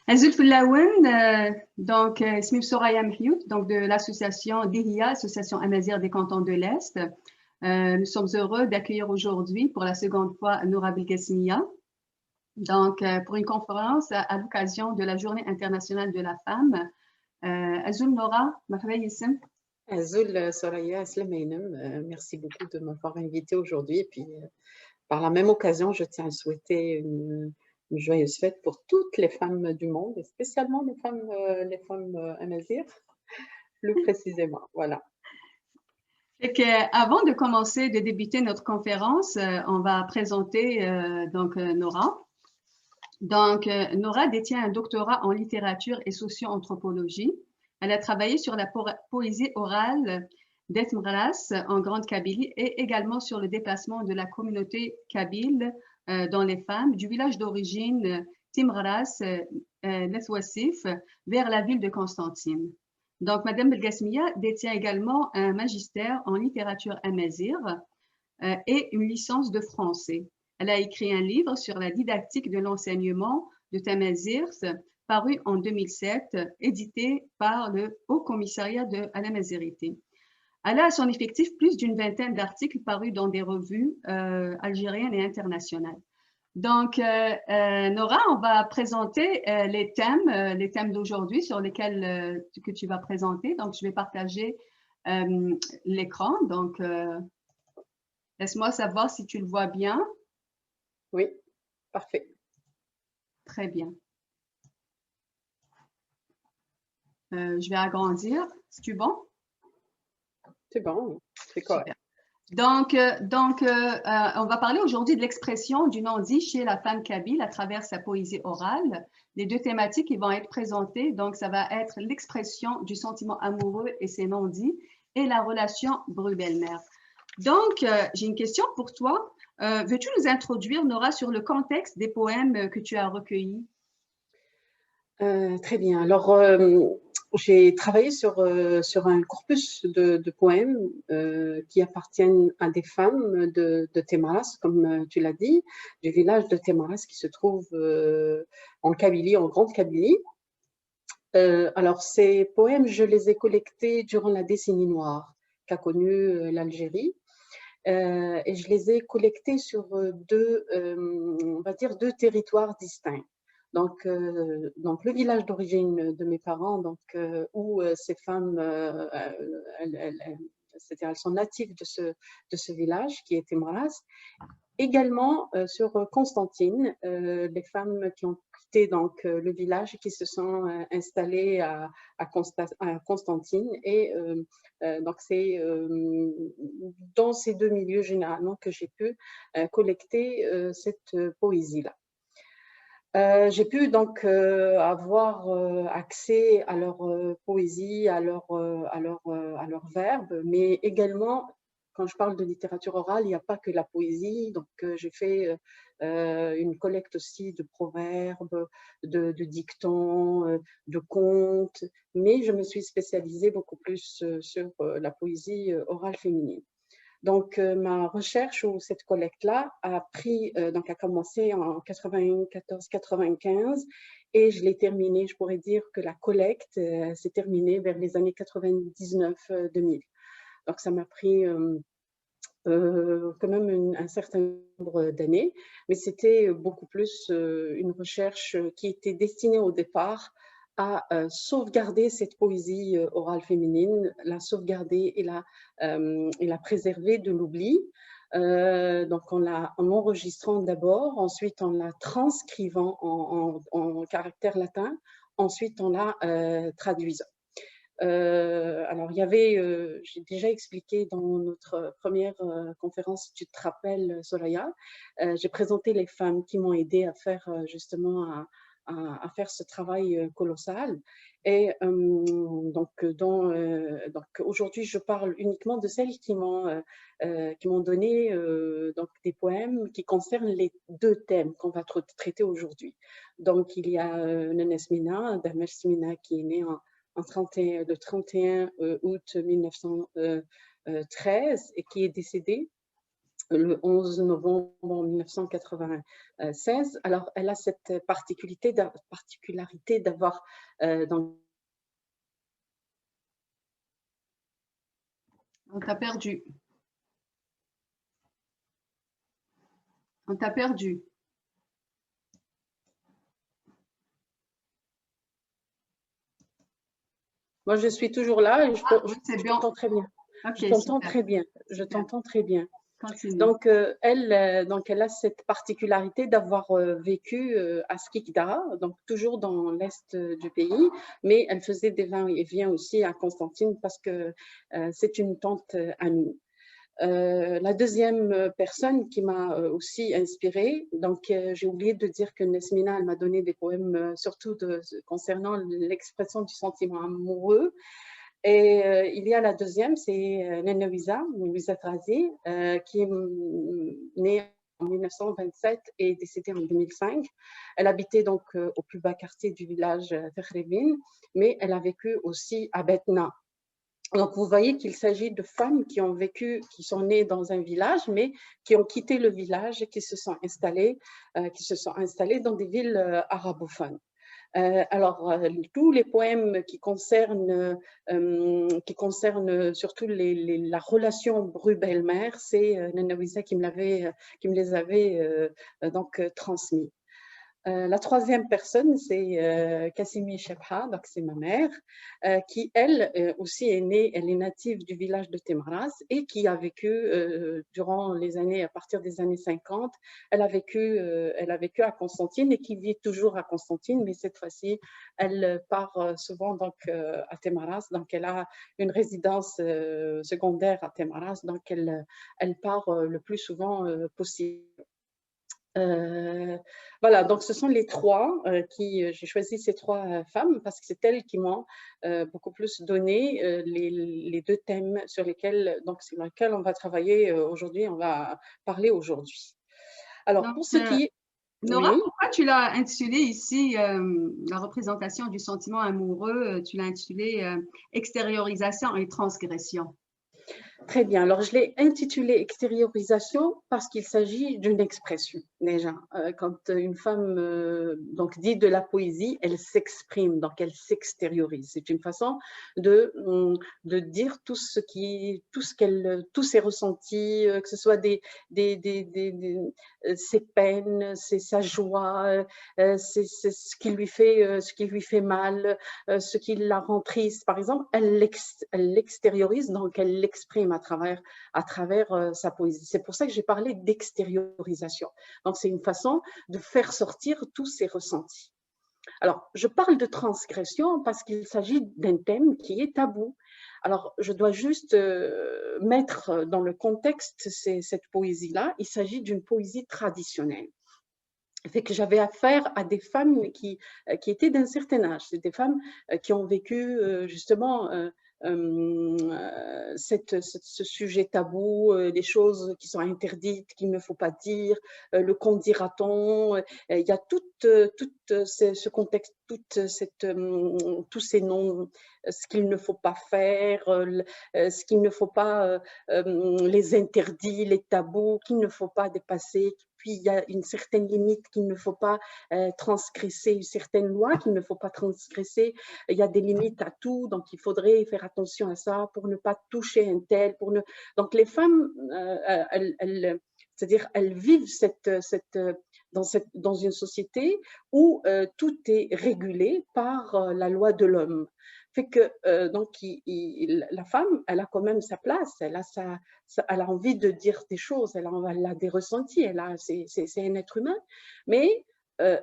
Azul Foulaouen, Smith Soraya Mhiout, donc de l'association DIHIA, Association Amazigh des cantons de l'Est. Nous sommes heureux d'accueillir aujourd'hui pour la seconde fois Noura Belkacemia, pour une conférence à l'occasion de la Journée internationale de la femme. Azul Noura, marhaba yisem. Azul Soraya Slamainem, merci beaucoup de m'avoir invité aujourd'hui. Et puis, par la même occasion, je tiens à souhaiter une joyeuse fête pour toutes les femmes du monde, et spécialement les femmes amazighes, plus précisément. Voilà. Avant de commencer, de débuter notre conférence, on va présenter Nora. Nora détient un doctorat en littérature et socio-anthropologie. Elle a travaillé sur la poésie orale d'Ethmras en Grande Kabylie et également sur le déplacement de la communauté kabyle dans les femmes du village d'origine Timras, Nethwassif, vers la ville de Constantine. Donc, Madame Belkacemia détient également un magistère en littérature amazigh et une licence de français. Elle a écrit un livre sur la didactique de l'enseignement de Tamazirs, paru en 2007, édité par le Haut Commissariat à la Mazirité. Elle a à son effectif plus d'une vingtaine d'articles parus dans des revues algériennes et internationales. Donc, Nora, on va présenter les thèmes d'aujourd'hui sur lesquels que tu vas présenter. Donc, je vais partager l'écran. Donc, laisse-moi savoir si tu le vois bien. Oui, parfait. Très bien. Je vais agrandir. C'est-tu bon? C'est bon, c'est correct. Donc, on va parler aujourd'hui de l'expression du non-dit chez la femme kabyle à travers sa poésie orale. Les deux thématiques qui vont être présentées, donc ça va être l'expression du sentiment amoureux et ses non-dits et la relation bru-belle-mère. Donc, j'ai une question pour toi. Veux-tu nous introduire, Nora, sur le contexte des poèmes que tu as recueillis? Très bien. Alors, j'ai travaillé sur un corpus de poèmes qui appartiennent à des femmes de Temaras, comme tu l'as dit, du village de Temaras qui se trouve en Kabylie, en Grande Kabylie. Alors, ces poèmes, je les ai collectés durant la décennie noire qu'a connue l'Algérie. Et je les ai collectés sur on va dire deux territoires distincts. Donc le village d'origine de mes parents, où ces femmes, c'est-à-dire elles sont natives de ce village qui est Temras. Également sur Constantine, les femmes qui ont quitté le village et qui se sont installées à Constantine. Et donc c'est dans ces deux milieux généralement que j'ai pu collecter cette poésie-là. J'ai pu donc avoir accès à leur poésie, à leurs verbes, mais également, quand je parle de littérature orale, il n'y a pas que la poésie. Donc, j'ai fait une collecte aussi de proverbes, de dictons, de contes, mais je me suis spécialisée beaucoup plus sur la poésie orale féminine. Donc, ma recherche ou cette collecte-là a commencé en 94-95 et je l'ai terminée, je pourrais dire que la collecte s'est terminée vers les années 99-2000. Donc, ça m'a pris quand même un certain nombre d'années, mais c'était beaucoup plus une recherche qui était destinée au départ à sauvegarder cette poésie orale féminine, la sauvegarder et la préserver de l'oubli. Donc en enregistrant d'abord, ensuite en la transcrivant en caractère latin, ensuite en la traduisant. Alors, il y avait, j'ai déjà expliqué dans notre première conférence, si tu te rappelles, Soraya, j'ai présenté les femmes qui m'ont aidé à faire justement à faire ce travail colossal. Et donc aujourd'hui, je parle uniquement de celles qui m'ont donné donc des poèmes qui concernent les deux thèmes qu'on va traiter aujourd'hui. Donc, il y a Nenes Mina, Damel Smina, qui est née le 31 août 1913 et qui est décédée le 11 novembre 1996. Alors, elle a cette particularité d'avoir dans... On t'a perdu. On t'a perdu. Moi, je suis toujours là et Oui, c'est je bien. t'entends très bien. Ok, Je t'entends super. très bien. Je Super. t'entends très bien. Continue. Donc, elle a cette particularité d'avoir vécu à Skikda, donc toujours dans l'est du pays, mais elle faisait des va-et-vient aussi à Constantine parce que c'est une tante à nous. La deuxième personne qui m'a aussi inspirée, donc j'ai oublié de dire que Nesmina, elle m'a donné des poèmes surtout concernant l'expression du sentiment amoureux. Et il y a la deuxième, c'est Louisa Trazi, qui est née en 1927 et décédée en 2005. Elle habitait donc au plus bas quartier du village Tekhrébine, mais elle a vécu aussi à Betna. Donc, vous voyez qu'il s'agit de femmes qui ont vécu, qui sont nées dans un village, mais qui ont quitté le village et qui se sont installées dans des villes arabophones. Alors, tous les poèmes qui concernent surtout la relation Bru-belle-mère, c'est Nana Wissa qui me les avait donc transmis. La troisième personne, c'est Kassimi Chebha, donc c'est ma mère, qui elle aussi est née, elle est native du village de Temras et qui a vécu durant les années, à partir des années 50, elle a vécu à Constantine et qui vit toujours à Constantine, mais cette fois-ci, elle part souvent donc à Temras, donc elle a une résidence secondaire à Temras, donc elle part le plus souvent possible. Voilà, donc ce sont les trois j'ai choisi ces trois femmes parce que c'est elles qui m'ont beaucoup plus donné les deux thèmes sur lesquels on va travailler aujourd'hui, on va parler aujourd'hui. Alors, Donc, pour ce qui est... Nora, Oui. pourquoi tu l'as intitulé ici, la représentation du sentiment amoureux, tu l'as intitulé extériorisation et transgression? Très bien. Alors, je l'ai intitulé extériorisation parce qu'il s'agit d'une expression, déjà. Quand une femme donc dit de la poésie, elle s'exprime, donc elle s'extériorise. C'est une façon de dire tous ses ressentis, que ce soit ses peines, sa joie, c'est ce qui lui fait mal, ce qui la rend triste. Par exemple, elle l'extériorise, donc elle l'exprime à travers sa poésie. C'est pour ça que j'ai parlé d'extériorisation. Donc, c'est une façon de faire sortir tous ses ressentis. Alors, je parle de transgression parce qu'il s'agit d'un thème qui est tabou. Alors, je dois juste mettre dans le contexte cette poésie-là. Il s'agit d'une poésie traditionnelle. Fait que j'avais affaire à des femmes qui étaient d'un certain âge. C'est des femmes qui ont vécu justement ce sujet tabou, les choses qui sont interdites, qu'il ne faut pas dire, le qu'en dira-t-on. Il y a tout ce contexte, tous ces noms, ce qu'il ne faut pas faire, ce qu'il ne faut pas, les interdits, les tabous qu'il ne faut pas dépasser. Puis il y a une certaine limite qu'il ne faut pas transgresser, une certaine loi qu'il ne faut pas transgresser. Il y a des limites à tout, donc il faudrait faire attention à ça pour ne pas toucher un tel. Donc les femmes, c'est-à-dire elles vivent dans une société où tout est régulé par la loi de l'homme. Fait que donc la femme, elle a quand même sa place, elle a envie de dire des choses, elle a des ressentis, c'est un être humain, mais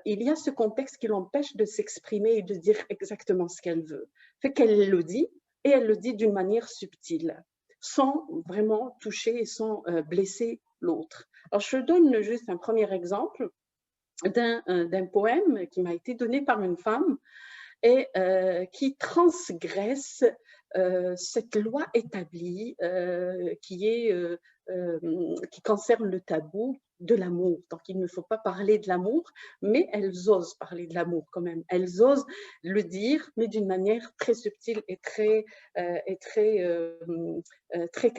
il y a ce contexte qui l'empêche de s'exprimer et de dire exactement ce qu'elle veut. Fait qu'elle le dit, et elle le dit d'une manière subtile, sans vraiment toucher et sans blesser l'autre. Alors, je donne juste un premier exemple d'un poème qui m'a été donné par une femme et qui transgresse cette loi établie qui concerne le tabou, de l'amour. Donc, il ne faut pas parler de l'amour, mais elles osent parler de l'amour quand même. Elles osent le dire, mais d'une manière très subtile et très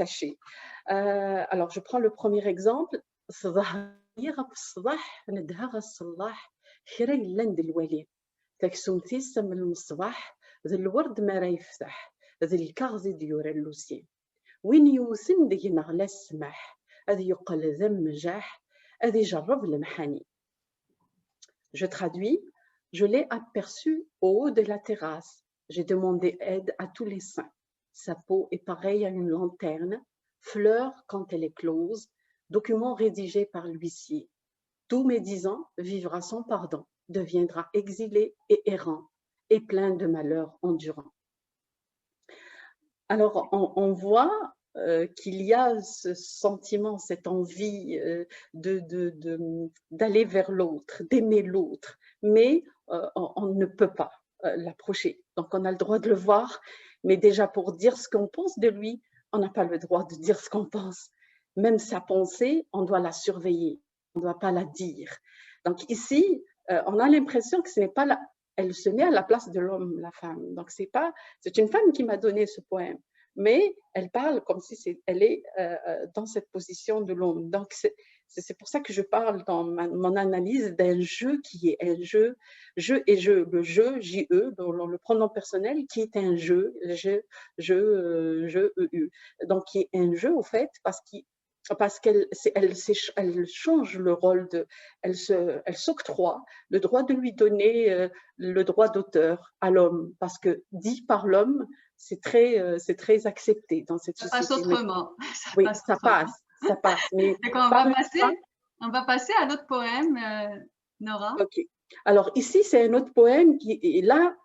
cachée. Alors, je prends le premier exemple. تكسومتي السم المصباح ذي الورد ما راه يفتح ذي الكغزي ديور اللوسي وين يوسن ديك نغلا السماح هذي يقل ذم جاح هذي جرب المحاني. Je traduis, je l'ai aperçu au haut de la terrasse. J'ai demandé aide à tous les saints. Sa peau est pareille à une lanterne, fleur quand elle est close, document rédigé par l'huissier. Tout médisant vivra sans pardon, deviendra exilé et errant, et plein de malheurs endurants. Alors, on voit qu'il y a ce sentiment, cette envie d'aller vers l'autre, d'aimer l'autre, mais on ne peut pas l'approcher. Donc, on a le droit de le voir, mais déjà pour dire ce qu'on pense de lui, on n'a pas le droit de dire ce qu'on pense. Même sa pensée, on doit la surveiller, on ne doit pas la dire. Donc ici, on a l'impression que ce n'est pas elle se met à la place de l'homme, la femme. Donc c'est une femme qui m'a donné ce poème, mais elle parle comme si elle est dans cette position de l'homme. Donc c'est pour ça que je parle dans mon analyse d'un jeu qui est un jeu, le jeu, J-E, dans le pronom personnel, qui est un jeu, E-U. Donc qui est un jeu au fait parce qu'elle change le rôle elle s'octroie le droit de lui donner le droit d'auteur à l'homme, parce que dit par l'homme, c'est très accepté dans cette société. Ça passe autrement. Oui, ça passe. Mais on va passer à l'autre poème, Nora. Ok. Alors ici, c'est un autre poème et là,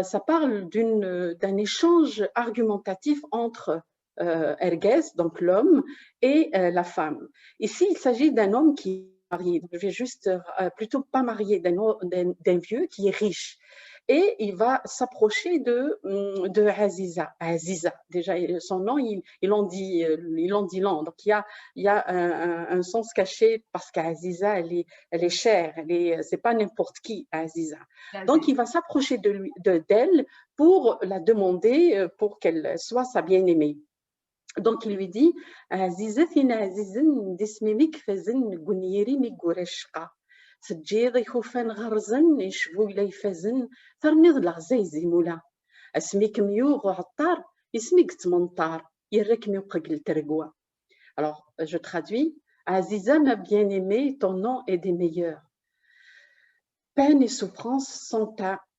ça parle d'un échange argumentatif entre Ergues, donc l'homme, et la femme. Ici, il s'agit d'un homme qui est marié. Je vais juste, plutôt pas marié, d'un vieux qui est riche. Et il va s'approcher de Aziza. Aziza, déjà, son nom, il en dit long. Donc, il y a un sens caché parce qu'Aziza, elle est chère. C'est pas n'importe qui, Aziza. Donc, il va s'approcher d'elle pour la demander, pour qu'elle soit sa bien-aimée. Donc, il lui dit Azizatina azizin dismimik fazin guniri migureshqa. سجيض يخوفان غرزن يشبو إلى يفازن ترنيض الغزايزي مولا اسميك ميوغ وعطار اسميك تمنطار يرك ميوقق ترقوا. Alors, je traduis. Aziza, ma bien-aimée, ton nom est des meilleurs. Peine et souffrance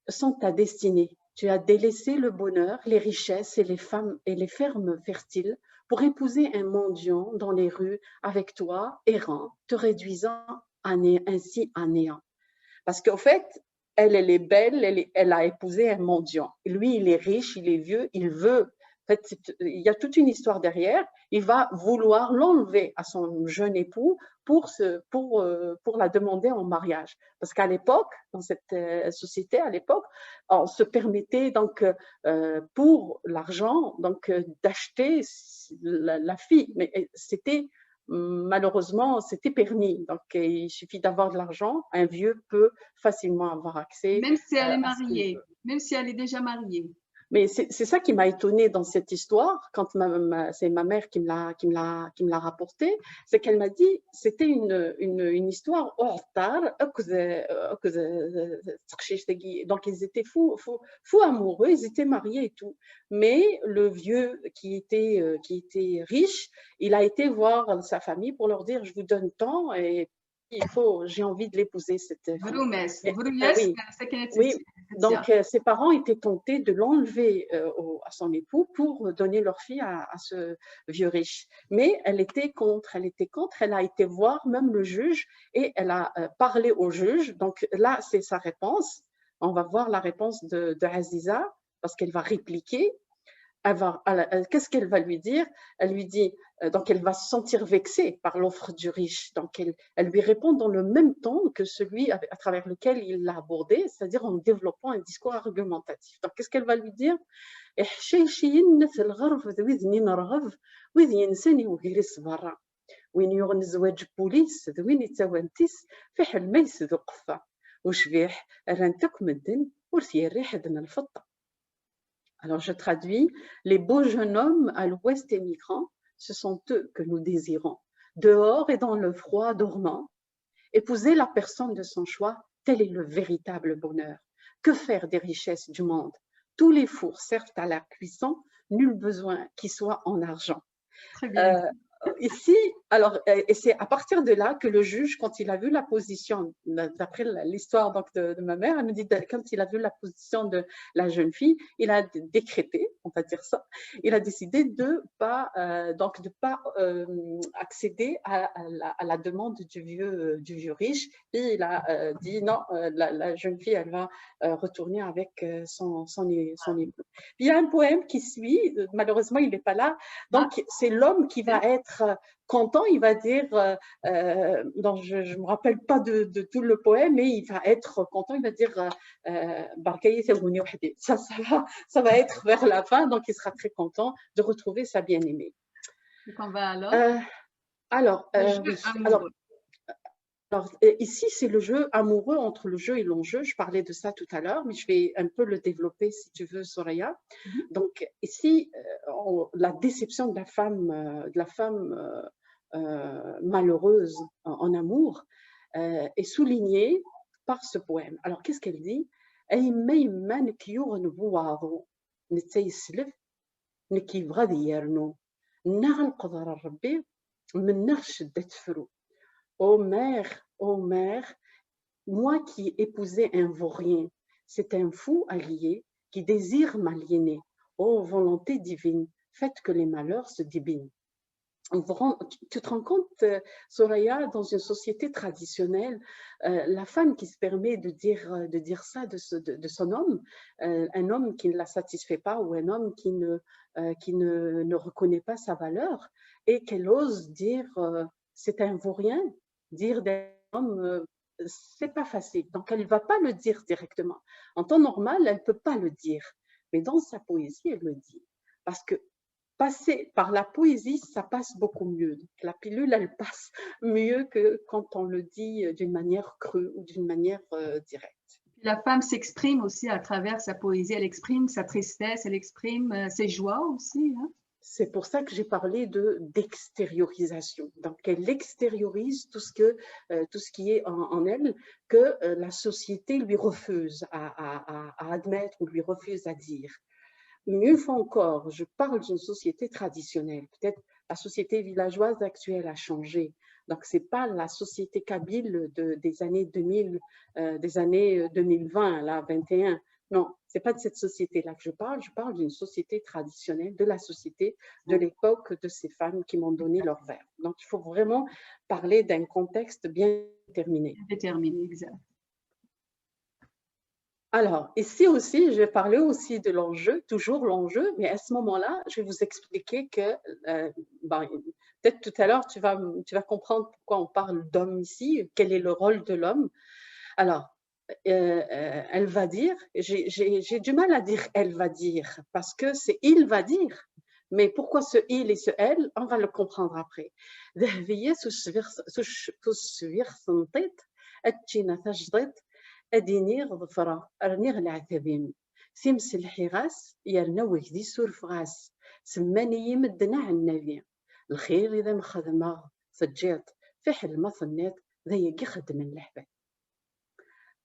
sont ta destinée. Tu as délaissé le bonheur, les richesses et les femmes et les fermes fertiles pour épouser un mendiant dans les rues avec toi, errant, te réduisant ainsi à néant. Parce qu'au fait, elle est belle, elle a épousé un mendiant. Lui, il est riche, il est vieux, il veut. En fait, il y a toute une histoire derrière. Il va vouloir l'enlever à son jeune époux pour la demander en mariage. Parce qu'à l'époque, dans cette société, à l'époque, on se permettait donc pour l'argent donc d'acheter la fille. Mais malheureusement, c'était permis. Donc, il suffit d'avoir de l'argent. Un vieux peut facilement avoir accès. Même si elle est mariée, même si elle est déjà mariée. Mais c'est ça qui m'a étonnée dans cette histoire, quand c'est ma mère qui me l'a rapporté, c'est qu'elle m'a dit c'était une histoire hors tard. Donc ils étaient fous amoureux, ils étaient mariés et tout. Mais le vieux qui était riche, il a été voir sa famille pour leur dire je vous donne tant et j'ai envie de l'épouser cette fille. Oui. Donc, ses parents étaient tentés de l'enlever à son époux pour donner leur fille à ce vieux riche. Mais elle était contre, elle a été voir même le juge et elle a parlé au juge. Donc là, c'est sa réponse. On va voir la réponse de Aziza parce qu'elle va répliquer. Qu'est-ce qu'elle va lui dire? Elle lui dit, donc elle va se sentir vexée par l'offre du riche. Donc elle lui répond dans le même ton que celui à travers lequel il l'a abordé, c'est-à-dire en développant un discours argumentatif. Donc qu'est-ce qu'elle va lui dire? وين يغن زواج بوليس وين يتوانتيس في حلمة يسدو قفة وشبيح رانتك مدن ورثي الريح دن الفضة. Alors je traduis, les beaux jeunes hommes à l'ouest émigrant, ce sont eux que nous désirons. Dehors et dans le froid dormant, épouser la personne de son choix, tel est le véritable bonheur. Que faire des richesses du monde? Tous les fours servent à la cuisson, nul besoin qu'ils soient en argent. Très bien. Ici, alors, et c'est à partir de là que le juge, quand il a vu la position, d'après l'histoire donc de ma mère, elle me dit, quand il a vu la position de la jeune fille, il a décrété, on va dire ça, il a décidé de pas accéder à la demande du vieux riche, et il a dit non, la jeune fille, elle va retourner avec son époux. Il y a un poème qui suit, malheureusement, il n'est pas là, donc c'est l'homme qui va être content, il va dire, donc je ne me rappelle pas de tout le poème, mais il va être content, il va dire, ça va être vers la fin, donc il sera très content de retrouver sa bien-aimée. Donc on va alors alors, ici, c'est le jeu amoureux entre le jeu et l'enjeu. Je parlais de ça tout à l'heure, mais je vais un peu le développer si tu veux, Soraya. Donc, ici, la déception de la femme malheureuse en amour est soulignée par ce poème. Alors, qu'est-ce qu'elle dit? Ô mère, moi qui épousais un vaurien, c'est un fou allié qui désire m'aliéner. Ô volonté divine, faites que les malheurs se débinent. Tu te rends compte, Soraya, dans une société traditionnelle, la femme qui se permet de dire ça de son homme, un homme qui ne la satisfait pas ou un homme qui ne reconnaît pas sa valeur, et qu'elle ose dire c'est un vaurien, dire d'un homme c'est pas facile. Donc elle ne va pas le dire directement. En temps normal, elle ne peut pas le dire, mais dans sa poésie, elle le dit. Parce que passer par la poésie, ça passe beaucoup mieux. Donc, la pilule, elle passe mieux que quand on le dit d'une manière crue ou d'une manière directe. La femme s'exprime aussi à travers sa poésie. Elle exprime sa tristesse, elle exprime ses joies aussi. Hein? C'est pour ça que j'ai parlé d'extériorisation. Donc, elle extériorise tout ce qui est en elle que la société lui refuse à admettre ou lui refuse à dire. Mais une fois encore, je parle d'une société traditionnelle. Peut-être la société villageoise actuelle a changé. Donc, ce n'est pas la société kabyle des années 2000, des années 2020, là, 21. Non, ce n'est pas de cette société-là que je parle. Je parle d'une société traditionnelle, de la société de l'époque de ces femmes qui m'ont donné leur verbe. Donc, il faut vraiment parler d'un contexte bien déterminé. Déterminé, exact. Alors, ici aussi, je vais parler aussi de l'enjeu, toujours l'enjeu, mais à ce moment-là, je vais vous expliquer que, peut-être tout à l'heure, tu vas comprendre pourquoi on parle d'homme ici, quel est le rôle de l'homme. Alors, elle va dire, j'ai du mal à dire elle va dire, parce que c'est il va dire. Mais pourquoi ce il et ce elle, on va le comprendre après. أدينيغ ظفرة أرنيغ العتبين سيمس الحراس يرنا وكدي سور فغاس سماني يمدنا عن النبي الخير إذا مخدمة سجيت في حلمة ثنيت ذا يجي خدم اللحبة.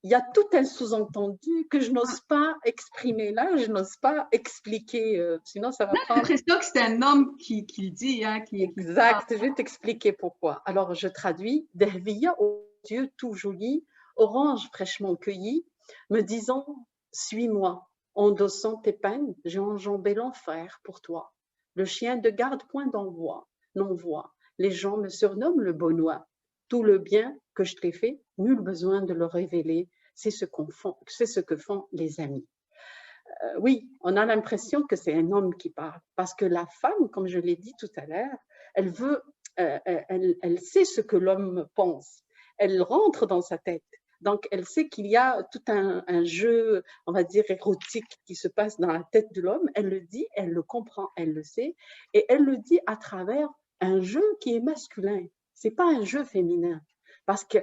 Il y a tout un sous-entendu que je n'ose pas exprimer là, je n'ose pas expliquer, sinon ça va prendre... J'ai l'impression que c'est un homme qui le dit. Hein, exact, je vais t'expliquer pourquoi. Alors je traduis, Dervia aux yeux tout jolis, orange fraîchement cueillie, me disant « Suis-moi, endossant tes peines, j'ai enjambé l'enfer pour toi. Le chien de garde point d'envoi, n'envoie. Les gens me surnomment le Beaunois. Tout le bien que je t'ai fait, nul besoin de le révéler, c'est ce que font les amis. » Oui, on a l'impression que c'est un homme qui parle, parce que la femme, comme je l'ai dit tout à l'heure, elle sait ce que l'homme pense. Elle rentre dans sa tête. Donc, elle sait qu'il y a tout un jeu, on va dire, érotique qui se passe dans la tête de l'homme. Elle le dit, elle le comprend, elle le sait. Et elle le dit à travers un jeu qui est masculin. c'est pas un jeu féminin, parce que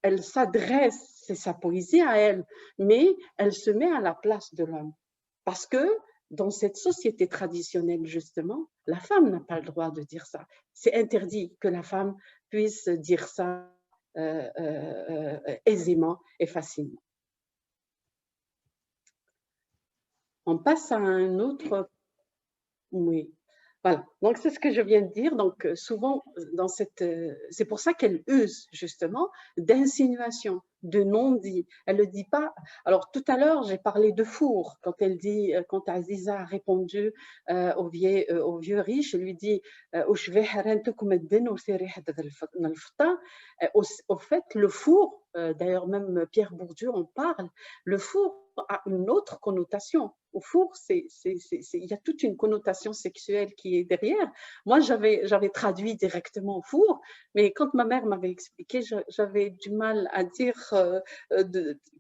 elle s'adresse, c'est sa poésie à elle, mais elle se met à la place de l'homme. Parce que dans cette société traditionnelle, justement, la femme n'a pas le droit de dire ça. C'est interdit que la femme puisse dire ça aisément et facilement. On passe à un autre. Oui. Voilà, donc c'est ce que je viens de dire. Donc souvent, c'est pour ça qu'elle use justement d'insinuation, de non-dit. Elle ne dit pas. Alors tout à l'heure, j'ai parlé de four quand elle dit, quand Aziza a répondu au vieux riche, elle lui dit au fait, le four, d'ailleurs même Pierre Bourdieu en parle, le four a une autre connotation. Au four, il y a toute une connotation sexuelle qui est derrière. Moi, j'avais traduit directement au four, mais quand ma mère m'avait expliqué, j'avais du mal à dire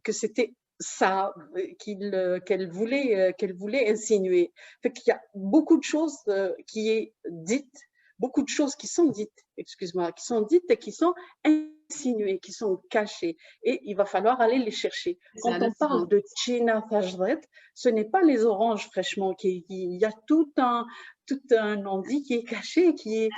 que c'était ça qu'elle voulait insinuer. Fait qu'il y a beaucoup de choses qui est dites, beaucoup de choses qui sont dites, excuse-moi, qui sont dites et qui sont insinuées, qui sont cachées. Et il va falloir aller les chercher. Quand on parle de China Tajret, ce n'est pas les oranges fraîchement il y a tout un non-dit qui est caché, qui est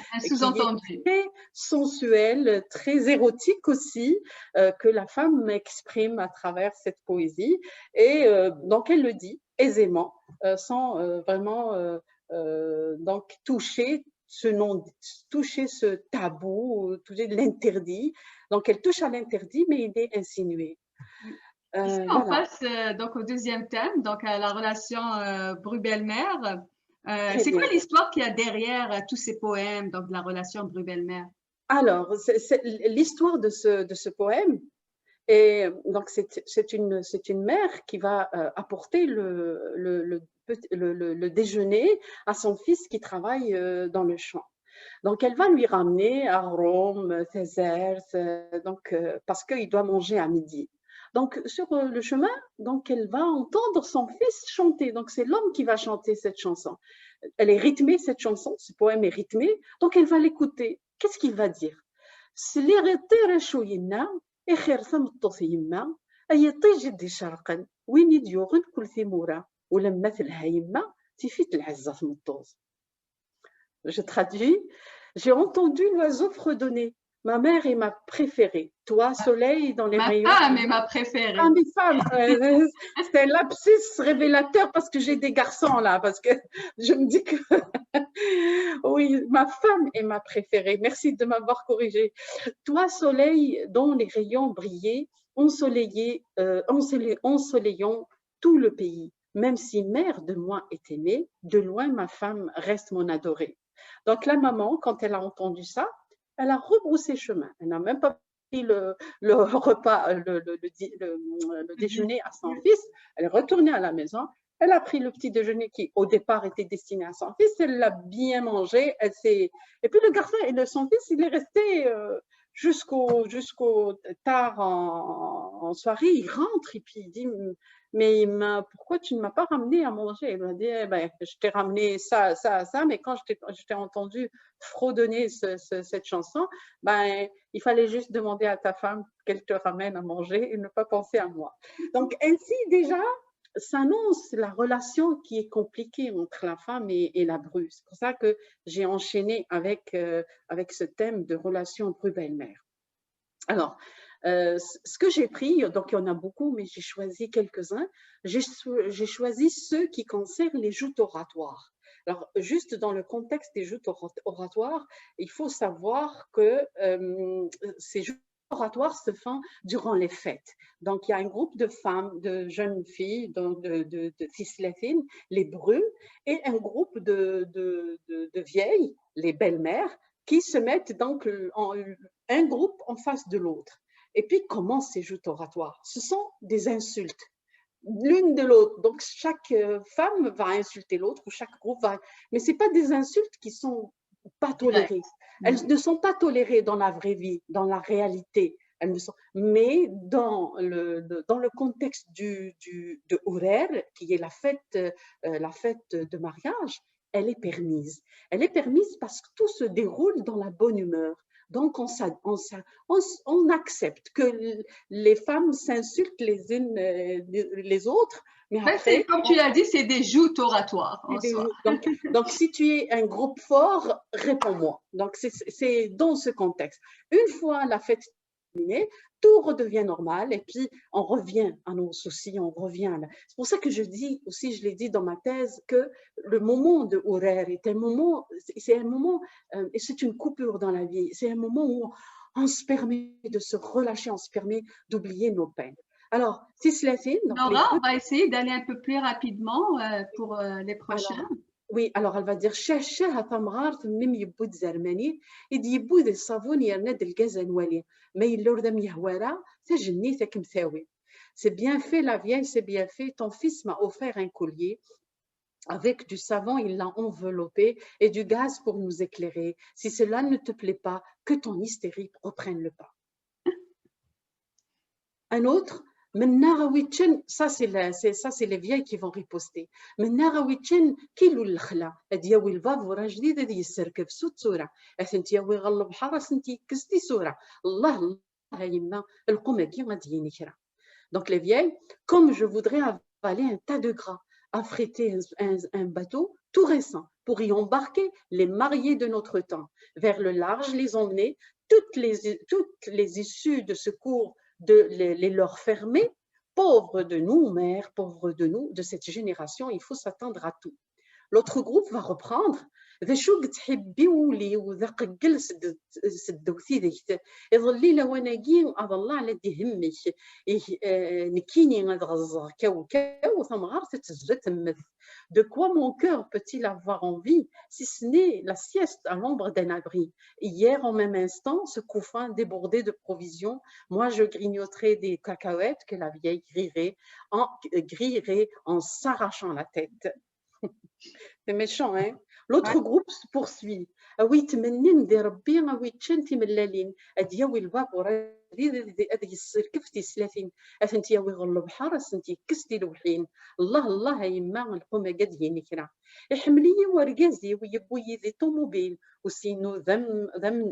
très sensuel, très érotique aussi, que la femme exprime à travers cette poésie. Et donc, elle le dit aisément, sans vraiment donc toucher toucher ce tabou, toucher l'interdit. Donc, elle touche à l'interdit, mais il est insinué. Ici, on passe donc au deuxième thème, donc à la relation Bru-Belle-Mère. C'est quoi l'histoire qu'il y a derrière tous ces poèmes, donc de la relation Bru-Belle-Mère? Alors, l'histoire de ce poème, et donc c'est une mère qui va apporter le déjeuner à son fils qui travaille dans le champ. Donc, elle va lui ramener arôme, thésers, donc parce qu'il doit manger à midi. Donc, sur le chemin, donc elle va entendre son fils chanter. Donc, c'est l'homme qui va chanter cette chanson. Elle est rythmée, cette chanson, ce poème est rythmé. Donc, elle va l'écouter. Qu'est-ce qu'il va dire? إخر ثمطوث يما أي طيجي شرقا وين يديوغن كل ثمورة ولما تلها يما تفيت العزة ثمطوث. Je traduis, j'ai entendu l'oiseau fredonner. Ma mère est ma préférée. Toi, soleil dans les rayons. Ma femme est ma préférée. Ah, mes femmes, c'est un lapsus révélateur parce que j'ai des garçons là, parce que je me dis que oui, ma femme est ma préférée. Merci de m'avoir corrigé. Toi, soleil dont les rayons brillaient, ensoleillant tout le pays. Même si mère de moi est aimée, de loin ma femme reste mon adorée. Donc la maman, quand elle a entendu ça, elle a rebroussé chemin. Elle n'a même pas pris le repas, le déjeuner à son fils. Elle est retournée à la maison. Elle a pris le petit déjeuner qui, au départ, était destiné à son fils. Elle l'a bien mangé. Et puis le garçon et son fils, il est resté jusqu'au tard en soirée. Il rentre et puis il dit mais pourquoi tu ne m'as pas ramené à manger? Il m'a dit je t'ai ramené ça, mais quand je t'ai entendu fredonner cette chanson, il fallait juste demander à ta femme qu'elle te ramène à manger et ne pas penser à moi. Donc ainsi déjà s'annonce la relation qui est compliquée entre la femme et la bru. C'est pour ça que j'ai enchaîné avec ce thème de relation bru-belle-mère. Alors, ce que j'ai pris, donc il y en a beaucoup, mais j'ai choisi quelques-uns. J'ai choisi ceux qui concernent les joutes oratoires. Alors, juste dans le contexte des joutes oratoires, il faut savoir que ces joutes oratoires se font durant les fêtes. Donc, il y a un groupe de femmes, de jeunes filles, de Tislatine, les Brus, et un groupe de vieilles, les belles-mères, qui se mettent donc un groupe en face de l'autre. Et puis commencent ces joutes oratoires. Ce sont des insultes, l'une de l'autre. Donc chaque femme va insulter l'autre, ou chaque groupe va. Mais ce n'est pas des insultes qui ne sont pas tolérées. Elles ne sont pas tolérées dans la vraie vie, dans la réalité. Elles ne sont... Mais dans le contexte de Hourer, qui est la fête de mariage, elle est permise. Elle est permise parce que tout se déroule dans la bonne humeur. Donc, on accepte que les femmes s'insultent les unes les autres, mais Ben, après, comme tu l'as dit, c'est des joutes oratoires en soi. donc, si tu es un groupe fort, réponds-moi. Donc, c'est dans ce contexte. Une fois la fête terminée, tout redevient normal et puis on revient à nos soucis, on revient. C'est pour ça que je dis aussi, je l'ai dit dans ma thèse, que le moment de Hourer est un moment, et c'est une coupure dans la vie, c'est un moment où on se permet de se relâcher, on se permet d'oublier nos peines. Alors, 6 donc les Nora, bruits. on va essayer d'aller un peu plus rapidement pour les prochains. Alors, oui, alors elle va dire شاشة ثمغار ثمم يبود زرماني إذ يبود الصابون يرند الجزن والي ما يلور دم يهوارا تجني تكمثاوي. C'est bien fait la vieille, c'est bien fait. Ton fils m'a offert un collier. Avec du savon, il l'a enveloppé et du gaz pour nous éclairer. Si cela ne te plaît pas, que ton hystérie reprenne le pas. Un autre, ça c'est les vieilles qui vont riposter. مناغويتشن كيلو الخلا دياوي الفافوره جديده دي السركب سوت صوره اثنتي يا وي غلب حرس انت كستي صوره الله الله يما القماكي غادي نكرا. Donc les vieilles, comme je voudrais avaler un tas de gras, affréter un bateau tout récent pour y embarquer les mariés de notre temps, vers le large les emmener, toutes les issues de secours de les leur fermer. Pauvres de nous, mères, pauvres de nous, de cette génération, il faut s'attendre à tout. L'autre groupe va reprendre. ذا شو تحبي ولي وذا قل سدوثي ذيك يظلي لو انا جي اظل على دي همك نكيني غزغ كاو كاو ثم غارت تزرت مذ. De quoi mon cœur peut-il avoir envie si ce n'est la sieste à l'ombre d'un abri? Hier, en même instant, ce couffin débordé de provisions, moi je grignoterais des cacahuètes que la vieille grillerait en s'arrachant la tête. C'est méchant, hein? L'autre groupe se poursuit. Oui, تمنين دي ربي وي تشنتي ملالين ادياوي البابور هذه السركفتي 30 اثنتي يا وي غلب حرس انتي كستي لوحين الله الله يما القوم قد ينكرا احملي ورقازي ويبوي ذي طوموبيل وسينو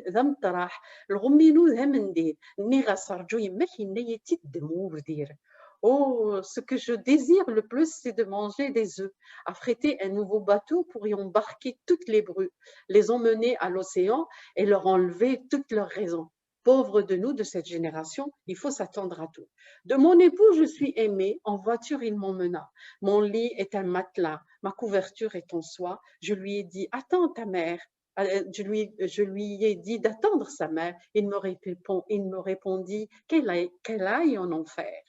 ذم طراح الغمينو ذا مندير ني غاسرجو يما حنا يتدمو ودير. Oh, ce que je désire le plus, c'est de manger des œufs, affréter un nouveau bateau pour y embarquer toutes les brues, les emmener à l'océan et leur enlever toutes leurs raisons. Pauvres de nous de cette génération, il faut s'attendre à tout. De mon époux, je suis aimée, en voiture, il m'emmena. Mon lit est un matelas, ma couverture est en soie. Je lui ai dit, attends ta mère. Je lui ai dit d'attendre sa mère. Il me répondit qu'elle aille en enfer.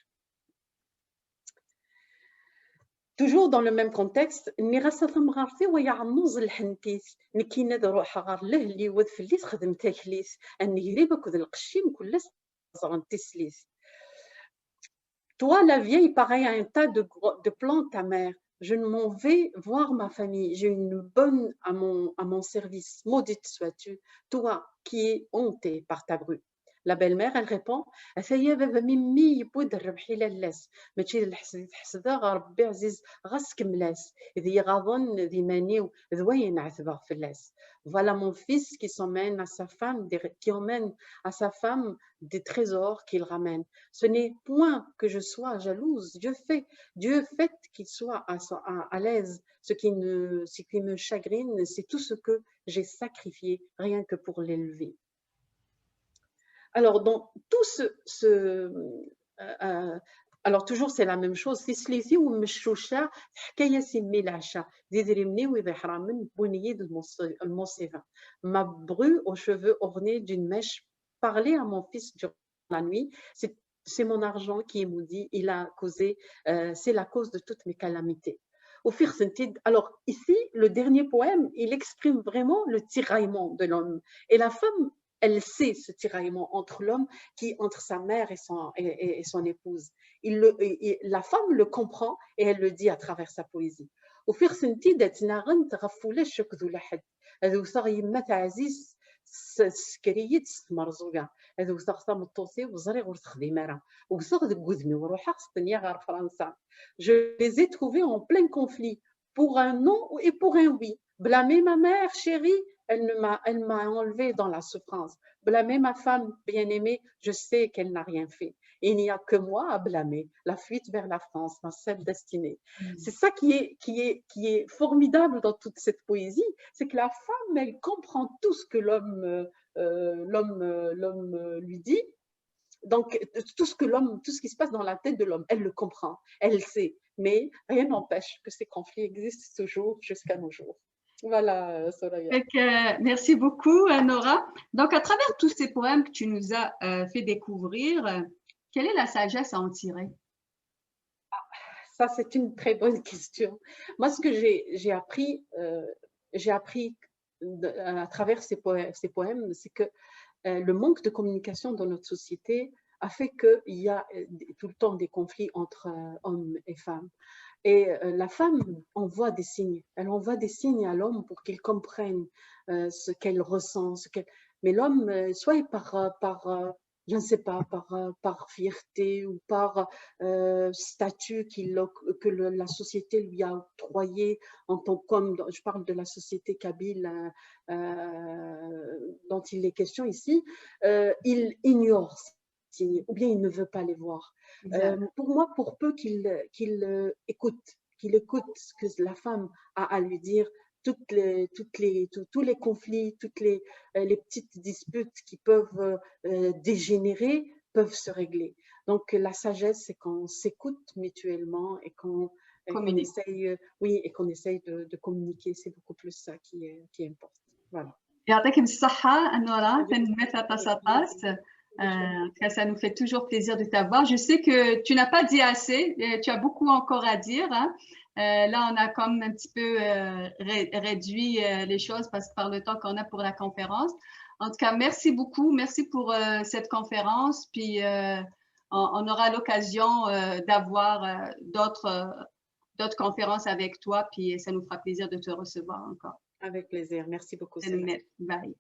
Toujours dans le même contexte, نيغاسا ثمغارتي ويعموز الحنتيس نكينا روح غار له اللي ود فليس خدم تاكليس النيريب كذ القشيم كلس صغن تسليس. Toi, la vieille, pareil à un tas de plantes amères, je m'en vais voir ma famille, j'ai une bonne à mon service, maudite sois-tu, toi qui es hontée par ta bru. La belle-mère, elle répond أثيا بابا ميمي يبود الربحي لالاس ماشي الحسدة ربي عزيز غاس كملاس ذي غاضن ذي مانيو ذوين عثبه فلاس. Voilà mon fils qui emmène à sa femme des trésors qu'il ramène. Ce n'est point que je sois jalouse, Dieu fait qu'il soit à l'aise. Ce qui me chagrine, c'est tout ce que j'ai sacrifié rien que pour l'élever. Alors, dans tout alors toujours c'est la même chose. Sislizi ou mchoucha, حكاية سمي العشا ديدري مني وإذا حرامن بنية المصيفة. Ma bru aux cheveux ornés d'une mèche parlait à mon fils durant la nuit. C'est mon argent qui est maudit. Il a causé, c'est la cause de toutes mes calamités. Alors ici, le dernier poème, il exprime vraiment le tiraillement de l'homme. Et la femme, elle sait ce tiraillement entre l'homme entre sa mère et son épouse. La femme le comprend et elle le dit à travers sa poésie. وفي خسنتي دات ناغن تغفولة شك ذو لحد هذا وثغ يما تعزيز سكريت مرزوقة هذا وثغ مطوسي وزري غور تخدي مرا وثغ ذك وذمي وروحها خصني غير فرنسا. Je les ai trouvés en plein conflit pour un non et pour un oui. Blâmer ma mère, chérie, elle m'a enlevé dans la souffrance. Blâmer ma femme bien-aimée, je sais qu'elle n'a rien fait. Et il n'y a que moi à blâmer. La fuite vers la France, ma seule destinée. C'est ça qui est formidable dans toute cette poésie, c'est que la femme, elle comprend tout ce que l'homme lui dit. Donc, tout ce qui se passe dans la tête de l'homme, elle le comprend, elle le sait. Mais rien n'empêche que ces conflits existent toujours jusqu'à nos jours. Voilà, Soraya. Merci beaucoup, Nora. Donc, à travers tous ces poèmes que tu nous as fait découvrir, quelle est la sagesse à en tirer? Ça, c'est une très bonne question. Moi, ce que j'ai appris à travers ces poèmes, c'est que le manque de communication dans notre société a fait qu'il y a tout le temps des conflits entre hommes et femmes. Et la femme envoie des signes. Elle envoie des signes à l'homme pour qu'il comprenne ce qu'elle ressent. Mais l'homme, soit je ne sais pas, par fierté ou par statut la société lui a octroyé en tant qu'homme, je parle de la société kabyle dont il est question ici, il ignore ces signes ou bien il ne veut pas les voir. Pour moi, pour peu qu'il écoute ce que la femme a à lui dire, tous les conflits, toutes les petites disputes qui peuvent dégénérer peuvent se régler. Donc, la sagesse, c'est qu'on s'écoute mutuellement et qu'on essaye, oui, et qu'on essaye de communiquer. C'est beaucoup plus ça qui importe. Voilà. يعطيك الصحة نورا تنميتها تصاطاس. Ça nous fait toujours plaisir de t'avoir. Je sais que tu n'as pas dit assez, tu as beaucoup encore à dire. Hein. Là, on a comme un petit peu réduit les choses parce que par le temps qu'on a pour la conférence. En tout cas, merci beaucoup. Merci pour cette conférence. Puis, on aura l'occasion d'avoir d'autres conférences avec toi. Puis, ça nous fera plaisir de te recevoir encore. Avec plaisir. Merci beaucoup. Bye.